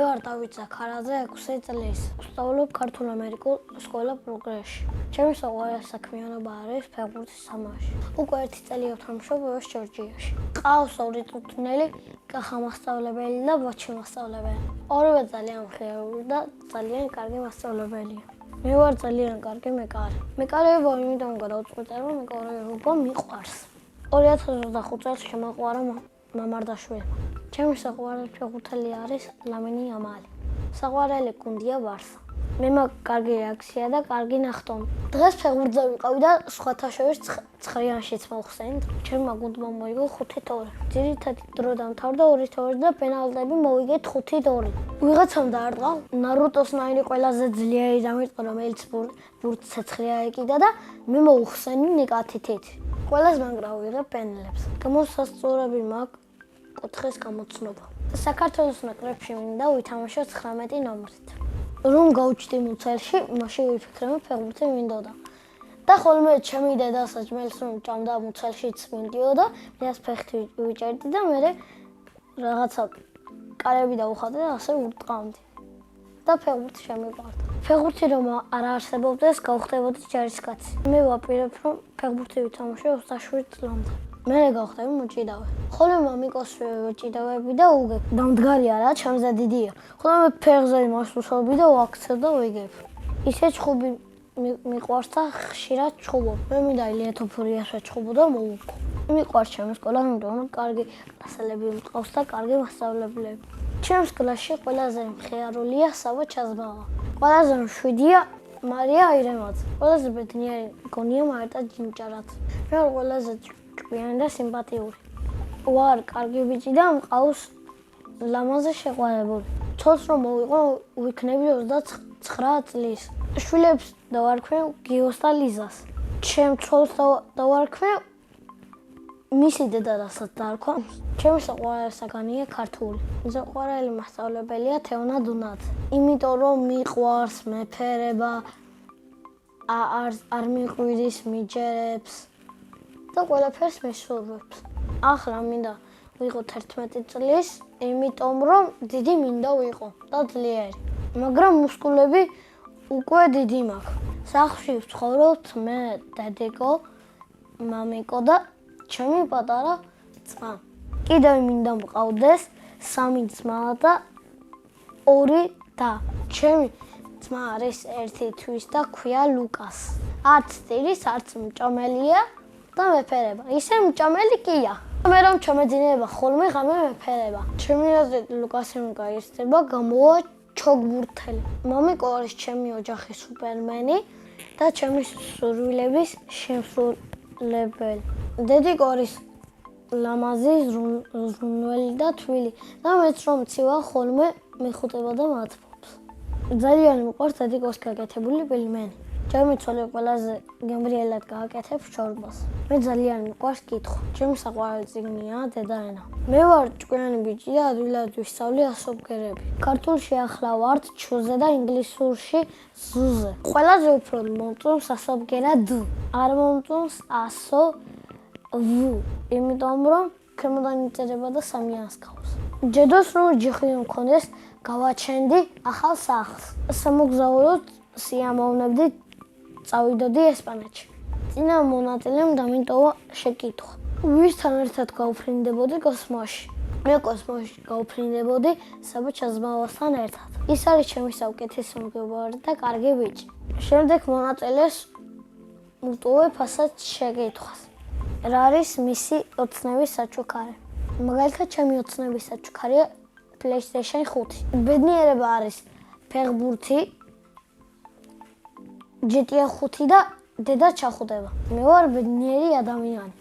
ვარ დავით ზაქარაძე 6 წლის. ვსწავლობ ქართულ-ამერიკულ სკოლა პროგრესში. ჩემი საყვარელი საქმიანობა არის ფეხბურთის თამაში. უკვე 1 წელი ვთამაშობ ჯორჯიაში. ყავს 2 წუთნელი კახა მასწავლებელი და ბოჩი მასწავლებელი. ორივე ძალიან მხიარული და ძალიან კარგი მასწავლებელია. მე ვარ ძალიან კარგი მეკარე. მეკარეობა იმიტომ გადავწყვიტე, რომ მეკარეობა მიყვარს. 2025 წელს შემოყვარა მამარდაშვილი. ჩემი საყვარელი ფეხბურთელი არის ლამინი ამალი. საყვარელი გუნდია ბარსა. მე მაქვს კარგი რეაქცია და კარგი ნახტომი. დღეს ფეხბურთზე ვიყავი და სხვათა შორის 9-იანშიც მოვხსენით. ჩემმა გუნდმა მოიგო 5-2. ძირითადი დრო დამთავრდა 2-2 და პენალტები მოვიგეთ 5-2. ვიღაცამ დაარტყა ნარუტოსნაირი ყველაზე ძლიერი დამარტყა, რომელიც ბურთს ცეცხლი აეკიდა და მე მოვხსენი ნიკათითით. ყველას მაგრა ვიღებ პენელებს. გამოსასწორები მაქვს 4-ის გამოცნობა. საქართველოს ნაკრებში მინდა ვითამაშო 19 ნომრით. რომ გავჩდი მუცელში, მაშინ ვიფიქრე ფეხბურთი მინდოდა. და ხოლმე ჩემი დედა საჭმელს რომ ჭამდა მუცელშიც მინდიოდა, მეც ფეხი ვიჭერდი და მე რაღაცა კარები დავუხატე და ასე ვუტყავდი. და ფეხბურთი შემიყვარდა. ფეხბურთი რომ არ არსებობდეს, გავხდებოდი ჯარისკაცი. მე ვაპირებ რომ ფეხბურთი ვითამაშო 27 წლამდე. მე გავხდები მოჭიდავე. ხოლმე მამიკოს ვეჭიდავები და უგებ. დამდგარი არა, ჩემზე დიდია. ხოლმე ფეხზე მასუსობი და ვაქცევ და ვიგებ. ისე ჩხუბი მიყვარს და ხშირად ჩხუბობ. მე მინდა ლიეთოფურიას ვეჩხუბო და მოვუქო. მიყვარს ჩემი სკოლა, იმიტომ რომ კარგი კლასელები მყავს და კარგი მასწავლებლები. ჩემს კლასში ყველაზე მხიარულია საბა ჩაზმავა. ყველაზე მშვიდია მარია აირემაძე. ყველაზე ბედნიერი გონია მარტა ჯინჭარაძე. მე ყველაზე ჭკვიანი და სიმპათიური. ვარ კარგი ბიჭი და მყავს ლამაზი შეყვარებული. ცოლს რომ მოვიყო ვიქნები 29 წლის. შვილებს დავარქვე გიოს და ლიზას. ჩემ ცოლს დავარქვე მისი დედა რასაც დაარქვა. ჩემი საყვარელი საგანია ქართული. საყვარელი მასწავლებელია თეონა დუნაძე. იმიტომ რომ მიყვარს მეფერება, არ მიყვირის მიჯერებს და ყველაფერს მისურვებს. ახლა მინდა ვიყო 11 წლის, იმიტომ რომ დიდი მინდა ვიყო და ძლიერი. მაგრამ მუსკულები უკვე დიდი მაქვს. სახლში ვცხოვრობთ მე, დედიკო, მამიკო და ჩემი პატარა ძმა. კიდევ მინდა მყავდეს 3 ძმა და 2 და. ჩემი ძმა არის 1 თვის და ქვია ლუკას. არც ტირის, არც მჭამელია და მეფერება. ისე მჭამელი კია. მე რომ ჩამეძინება ხოლმე ღამე მეფერება. ჩემი აზრით ლუკასი მკაირდება, გამოვა ჩოგბურთელი. მამიკო არის ჩემი ოჯახის სუპერმენი და ჩემი სურვილების შემსრულებელი. დედიკო არის ლამაზი, ზრუნველი და თვილი და მეც რომ ცივა ხოლმე მეხუტება და მათბობს. ძალიან მიყვარს დედიკოს გაკეთებული პილმენი. ჩემი ცოლი ყველაზე გემრიელად გააკეთებს ჩორბას. მე ძალიან მიყვარს კითხვა. ჩემი საყვარელი წიგნია დედაენა. მე ვარ ჭკვიანი ბიჭი და ადვილად ვისწავლი ასობგერები. ქართულში ახლა ვარ ჩუზე და ინგლისურში ზუზე. ყველაზე უფრო მომწონს ასობგერად დ. არ მომწონს ასო ვ. იმიტომ რომ ქვემოდან იწერება და სამიანს გავს. ჯედოს რომ ჯიხი მქონდეს, გავაჩენდი ახალ სახლს. სამოგზაუროდ სიამოვნებდი წავიდოდი ესპანეთში. წინა მონაწილემ დამიტოვა შეკითხვა. ვისთან ერთად გავფრინდებოდი კოსმოსში? მე კოსმოსში გავფრინდებოდი საბა ჩაზმავასთან ერთად. ის არის ჩემი საუკეთესო მეგობარი და კარგი ბიჭი. შემდეგ მონაწილეს უტოვებ ასეთ შეკითხვას. რა არის მისი ოცნების საჩუქარი? მაგალითად, ჩემი ოცნების საჩუქარია PlayStation 5. ბედნიერება არის ფეხბურთი, GTA 5 და დედა ჩახუტება. მე ვარ ბედნიერი ადამიანი.